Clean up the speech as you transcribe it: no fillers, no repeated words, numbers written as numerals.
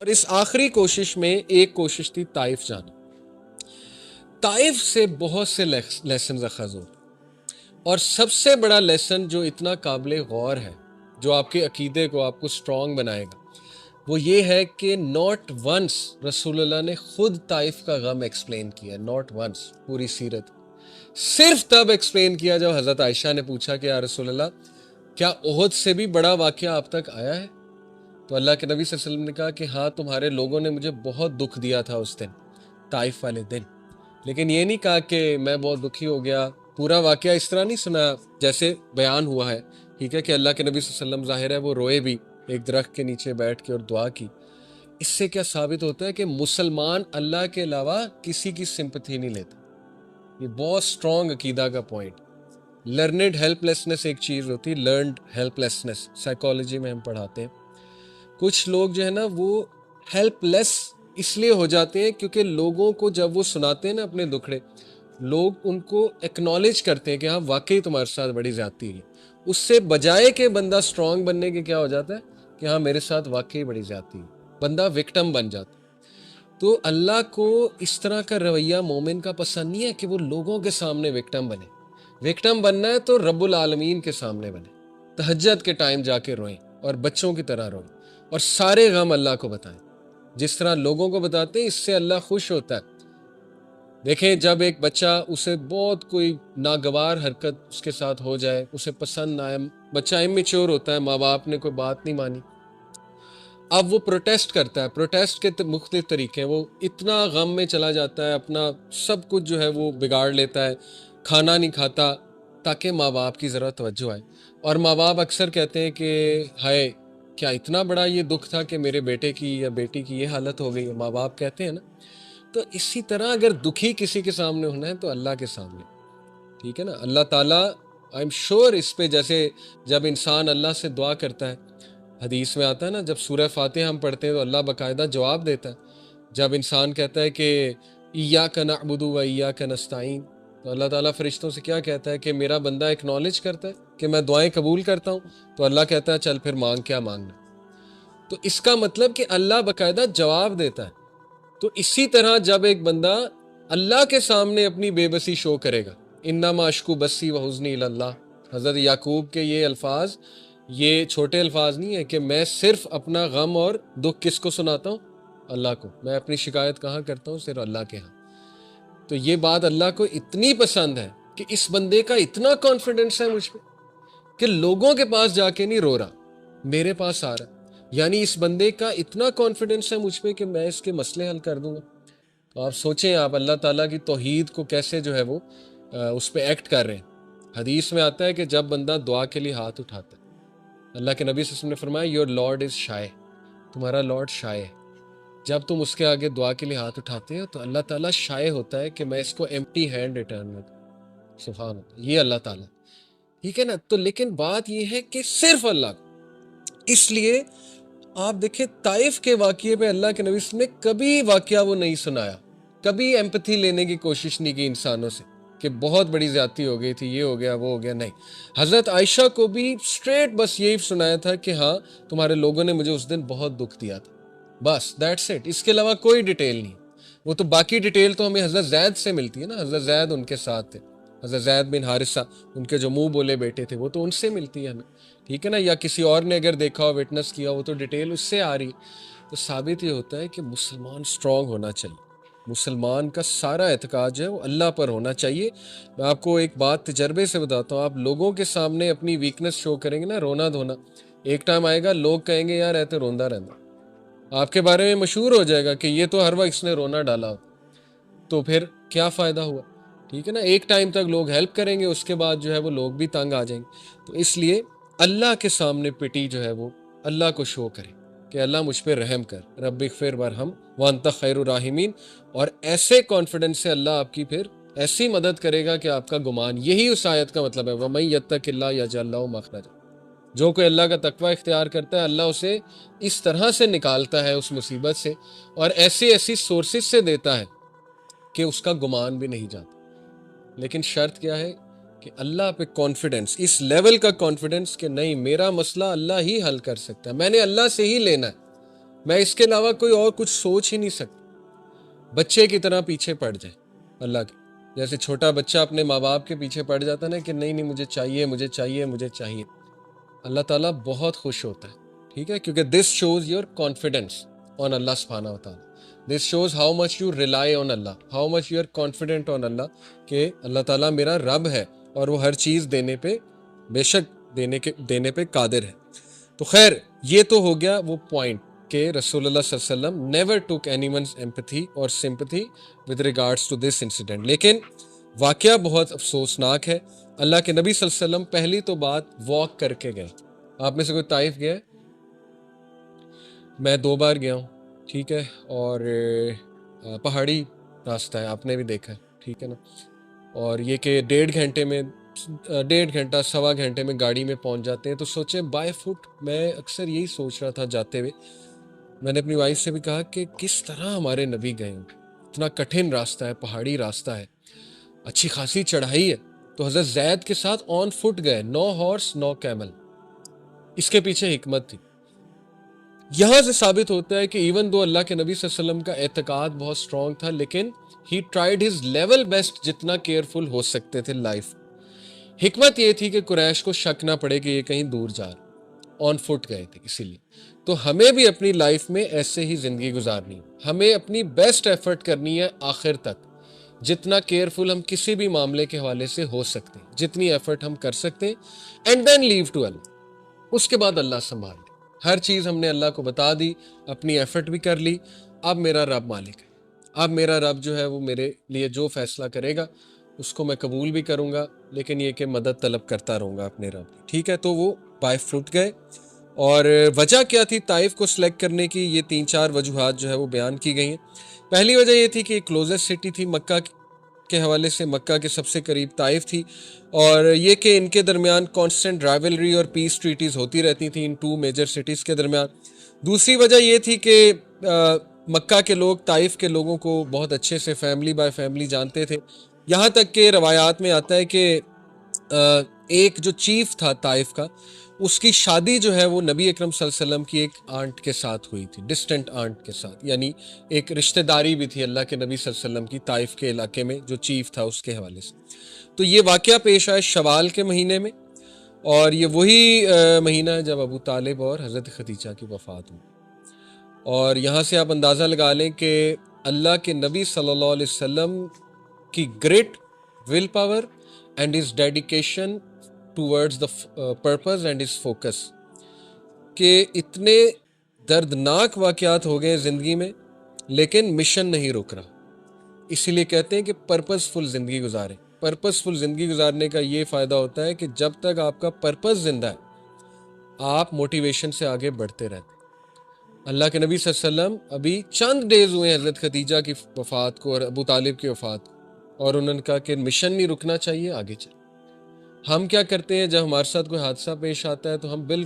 और इस आखिरी कोशिश में एक कोशिश थी ताइफ जाना। ताइफ से बहुत से लेसन अखज हो, और सबसे बड़ा लेसन जो इतना काबिल गौर है, जो आपके अकीदे को आपको स्ट्रॉन्ग बनाएगा, वो ये है कि नॉट वंस रसूलुल्लाह ने खुद ताइफ का गम एक्सप्लेन किया। नॉट वंस पूरी सीरत सिर्फ तब एक्सप्लेन किया जब हज़रत आयशा ने पूछा कि या रसूलुल्लाह, क्या ओहद से भी बड़ा वाक़या आप तक आया है? तो अल्लाह के नबी सल्लल्लाहु अलैहि वसल्लम ने कहा कि हाँ, तुम्हारे लोगों ने मुझे बहुत दुख दिया था उस दिन, ताइफ वाले दिन। लेकिन ये नहीं कहा कि मैं बहुत दुखी हो गया। पूरा वाक़या इस तरह नहीं सुना जैसे बयान हुआ है, ठीक है, कि अल्लाह के नबी सल्लल्लाहु अलैहि वसल्लम ज़ाहिर है वो रोए भी, एक दरख्त के नीचे बैठ के और दुआ की। इससे क्या साबित होता है कि मुसलमान अल्लाह के अलावा किसी की सिंपथी नहीं लेता। ये बहुत स्ट्रॉन्ग अकीदा का पॉइंट। लर्नड हेल्पलेसनेस एक चीज़ होती है, लर्नड हेल्पलेसनेस साइकोलॉजी में हम पढ़ाते हैं। कुछ लोग जो है ना वो हेल्पलेस इसलिए हो जाते हैं क्योंकि लोगों को जब वो सुनाते हैं ना अपने दुखड़े, लोग उनको एक्नॉलेज करते हैं कि हाँ वाकई तुम्हारे साथ बड़ी ज़्यादती है। उससे बजाय के बंदा स्ट्रांग बनने के क्या हो जाता है कि हाँ मेरे साथ वाकई बड़ी ज़्यादती है, बंदा विक्टिम बन जाता है। तो अल्लाह को इस तरह का रवैया मोमिन का पसंद नहीं है कि वो लोगों के सामने विक्टिम बने। विक्टिम बनना है तो रब्बुल आलमीन के सामने बने, तहज्जुद के टाइम जाके रोएं और बच्चों की तरह रोएं और सारे गम अल्लाह को बताएं। जिस तरह लोगों को बताते हैं इससे अल्लाह खुश होता है। देखें, जब एक बच्चा, उसे बहुत कोई नागवार हरकत उसके साथ हो जाए, उसे पसंद ना आए, बच्चा इमेच्योर होता है, माँ बाप ने कोई बात नहीं मानी, अब वो प्रोटेस्ट करता है। प्रोटेस्ट के मुख्तलिफ तरीके हैं। वो इतना गम में चला जाता है, अपना सब कुछ जो है वो बिगाड़ लेता है, खाना नहीं खाता ताकि माँ बाप की ज़रा तवज्जो आए। और माँ बाप अक्सर कहते हैं कि हाय, क्या इतना बड़ा ये दुख था कि मेरे बेटे की या बेटी की ये हालत हो गई है, माँ बाप कहते हैं ना। तो इसी तरह अगर दुखी किसी के सामने होना है तो अल्लाह के सामने, ठीक है ना। अल्लाह ताला, आई एम श्योर इस पे, जैसे जब इंसान अल्लाह से दुआ करता है, हदीस में आता है ना, जब सूरह फातिहा हम पढ़ते हैं तो अल्लाह बाकायदा जवाब देता है। जब इंसान कहता है कि इय्याका नअबुदु व इय्याका नस्तईन, तो अल्लाह ताला फरिश्तों से क्या कहता है कि मेरा बंदा एक्नॉलेज करता है कि मैं दुआएं कबूल करता हूँ, तो अल्लाह कहता है चल फिर मांग, क्या मांगना। तो इसका मतलब कि अल्लाह बाकायदा जवाब देता है। तो इसी तरह जब एक बंदा अल्लाह के सामने अपनी बेबसी शो करेगा, इन्नमा अश्कु बस्सी व हुज़्नी इलल्लाह, हज़रत याकूब के ये अल्फाज, ये छोटे अल्फाज नहीं है कि मैं सिर्फ अपना गम और दुख किसको सुनाता हूँ, अल्लाह को। मैं अपनी शिकायत कहाँ करता हूँ, सिर्फ अल्लाह के यहाँ। तो ये बात अल्लाह को इतनी पसंद है कि इस बंदे का इतना कॉन्फिडेंस है मुझ पर कि लोगों के पास जाके नहीं रो रहा, मेरे पास आ रहा। यानी इस बंदे का इतना कॉन्फिडेंस है मुझ पे कि मैं इसके मसले हल कर दूंगा। तो आप सोचें, आप अल्लाह ताला की तौहीद को कैसे जो है वो उस पर एक्ट कर रहे हैं। हदीस में आता है कि जब बंदा दुआ के लिए हाथ उठाता है, अल्लाह के नबी सल्लल्लाहु अलैहि वसल्लम ने फरमाया योर लॉर्ड इज़ शाय, तुम्हारा लॉर्ड शाय है। जब तुम उसके आगे दुआ के लिए हाथ उठाते हो तो अल्लाह ताला शाय होता है कि मैं इसको एम्प्टी हैंड रिटर्न में दूं। सुभान अल्लाह, ये अल्लाह ताला, ठीक है ना। तो लेकिन बात ये है कि सिर्फ अल्लाह, इसलिए आप देखें ताइफ के वाक़ये पे अल्लाह के नबी ने कभी वाक़या वो नहीं सुनाया, कभी एम्पैथी लेने की कोशिश नहीं की इंसानों से कि बहुत बड़ी ज़्यादती हो गई थी, ये हो गया, वो हो गया। नहीं, हज़रत आयशा को भी स्ट्रेट बस यही सुनाया था कि हाँ तुम्हारे लोगों ने मुझे उस दिन बहुत दुख दिया था, बस दैट्स इट। इसके अलावा कोई डिटेल नहीं। वो तो बाकी डिटेल तो हमें हज़रत ज़ैद से मिलती है ना, हज़रत ज़ैद उनके साथ थे, हज़रत ज़ैद बिन हारिसा, उनके जो मुंह बोले बेटे थे, वो तो उनसे मिलती है हमें, ठीक है ना। या किसी और ने अगर देखा हो, विटनेस किया हो, तो डिटेल उससे आ रही। तो साबित ये होता है कि मुसलमान स्ट्रांग होना चाहिए। मुसलमान का सारा एतकाद जो है वो अल्लाह पर होना चाहिए। मैं आपको एक बात तजर्बे से बताता हूँ, आप लोगों के सामने अपनी वीकनेस शो करेंगे ना, रोना धोना, एक टाइम आएगा लोग कहेंगे यार ऐसे रोंदा रहना, आपके बारे में मशहूर हो जाएगा कि ये तो हर वक्त इसने रोना डाला हो। तो फिर क्या फ़ायदा हुआ, ठीक है ना। एक टाइम तक लोग हेल्प करेंगे, उसके बाद जो है वो लोग भी तंग आ जाएंगे। तो इसलिए अल्लाह के सामने पिटी जो है वो अल्लाह को शो करें कि अल्लाह मुझ पर रहम कर, रब्बिग़फिर वरहम व अंत खैरुर राहिमीन। और ऐसे कॉन्फिडेंस से अल्लाह आपकी फिर ऐसी मदद करेगा कि आपका गुमान, यही उस आयत का मतलब है, वमन यत्तक़िल्लाह यजअल लहू मख़रजा। जो कोई अल्लाह का तकवा इख्तियार करता है, अल्लाह उसे इस तरह से निकालता है उस मुसीबत से और ऐसी ऐसी सोर्सेज से देता है कि उसका गुमान भी नहीं जाता। लेकिन शर्त क्या है कि अल्लाह पे कॉन्फिडेंस, इस लेवल का कॉन्फिडेंस कि नहीं, मेरा मसला अल्लाह ही हल कर सकता है, मैंने अल्लाह से ही लेना है। मैं इसके अलावा कोई और कुछ सोच ही नहीं सकता। बच्चे की तरह पीछे पड़ जाए अल्लाह के, जैसे छोटा बच्चा अपने माँ बाप के पीछे पड़ जाता है ना कि नहीं नहीं मुझे चाहिए मुझे चाहिए मुझे चाहिए, अल्लाह ताला बहुत खुश होता है। ठीक है, क्योंकि this shows your confidence on Allah सुब्हानहू व तआला, this shows how much you rely on Allah, how much you are confident on Allah कि अल्लाह ताला मेरा रब है और वो हर चीज़ देने पे बेशक देने पे कादिर है। तो खैर ये तो हो गया वो पॉइंट कि रसूलुल्लाह सल्लल्लाहु अलैहि वसल्लम नेवर टुक एनीवन्स एम्पैथी और sympathy with regards to this incident. लेकिन वाकया बहुत अफसोसनाक है। अल्लाह के नबी सल्लल्लाहु अलैहि वसल्लम पहली तो बात वॉक करके गए। आप में से कोई ताइफ गया है? मैं 2 बार गया हूँ, ठीक है, और पहाड़ी रास्ता है, आपने भी देखा है, ठीक है ना। और ये कि 1.5 घंटा 1.25 घंटे में गाड़ी में पहुंच जाते हैं। तो सोचे बाय फुट, मैं अक्सर यही सोच रहा था जाते हुए, मैंने अपनी वाइफ से भी कहा कि किस तरह हमारे नबी गए होंगे, इतना कठिन रास्ता है, पहाड़ी रास्ता है, अच्छी खासी चढ़ाई है। तो हज़रत ज़ैद के साथ ऑन फुट गए, नो हॉर्स नो कैमल। इसके पीछे हिकमत थी। यहाँ से साबित होता है कि इवन दो अल्लाह के नबी सल्लल्लाहु अलैहि वसल्लम का एतकाद बहुत स्ट्रॉन्ग था, लेकिन he tried his level best जितना केयरफुल हो सकते थे लाइफ। हिकमत ये थी कि कुरैश को शक ना पड़े कि ये कहीं दूर जा रहे, ऑन फुट गए थे इसीलिए। तो हमें भी अपनी लाइफ में ऐसे ही ज़िंदगी गुजारनी है, हमें अपनी बेस्ट एफर्ट करनी है आखिर तक, जितना केयरफुल हम किसी भी मामले के हवाले से हो सकते हैं, जितनी एफर्ट हम कर सकते हैं, and then leave to Allah. उसके बाद अल्लाह संभाल ले। हर चीज़ हमने अल्लाह को बता दी, अपनी एफर्ट भी कर ली, अब मेरा रब मालिक है, अब मेरा रब जो है वो मेरे लिए जो फैसला करेगा उसको मैं कबूल भी करूँगा, लेकिन ये कि मदद तलब करता रहूँगा अपने रब की। ठीक है, तो वो बाय फुट गए। और वजह क्या थी ताइफ को सिलेक्ट करने की, ये 3-4 वजूहात जो है वो बयान की गई हैं। पहली वजह ये थी कि क्लोजेस्ट सिटी थी मक्का के हवाले से, मक्का के सबसे करीब ताइफ थी, और ये कि इनके दरमियान कांस्टेंट राइवलरी और पीस ट्रीटीज़ होती रहती थी इन 2 मेजर सिटीज़ के दरमियान। दूसरी वजह ये थी कि मक्का के लोग ताइफ के लोगों को बहुत अच्छे से फैमिली बाय फैमिली जानते थे। यहाँ तक कि रवायात में आता है कि एक जो चीफ था ताइफ का, उसकी शादी जो है वो नबी अकरम सल्लल्लाहु अलैहि वसल्लम की एक आंट के साथ हुई थी, डिस्टेंट आंट के साथ, यानी एक रिश्तेदारी भी थी अल्लाह के नबी सल्लल्लाहु अलैहि वसल्लम की ताइफ के इलाके में जो चीफ था उसके हवाले से। तो ये वाक़या पेश आया शवाल के महीने में, और ये वही महीना है जब अबू तालिब और हज़रत खदीजा की वफ़ात हुई। और यहाँ से आप अंदाज़ा लगा लें कि अल्लाह के नबी सल्लल्लाहु अलैहि वसल्लम की great will power and his dedication towards the purpose and his focus, के इतने दर्दनाक वाक़यात हो गए ज़िंदगी में, लेकिन मिशन नहीं रुक रहा। इसीलिए कहते हैं कि पर्पसफुल ज़िंदगी गुजारें। पर्पसफुल ज़िंदगी गुजारने का ये फ़ायदा होता है कि जब तक आपका पर्पस ज़िंदा है, आप मोटिवेशन से आगे बढ़ते रहते हैं। अल्लाह के नबी सल्लल्लाहु अलैहि वसल्लम अभी चंद डेज़ हुए हज़रत खदीजा की वफ़ात को और अबू तालिब की वफ़ात को, और उन्होंने कहा कि मिशन नहीं रुकना चाहिए, आगे चल। हम क्या करते हैं, जब हमारे साथ कोई हादसा पेश आता है तो हम बिल्कुल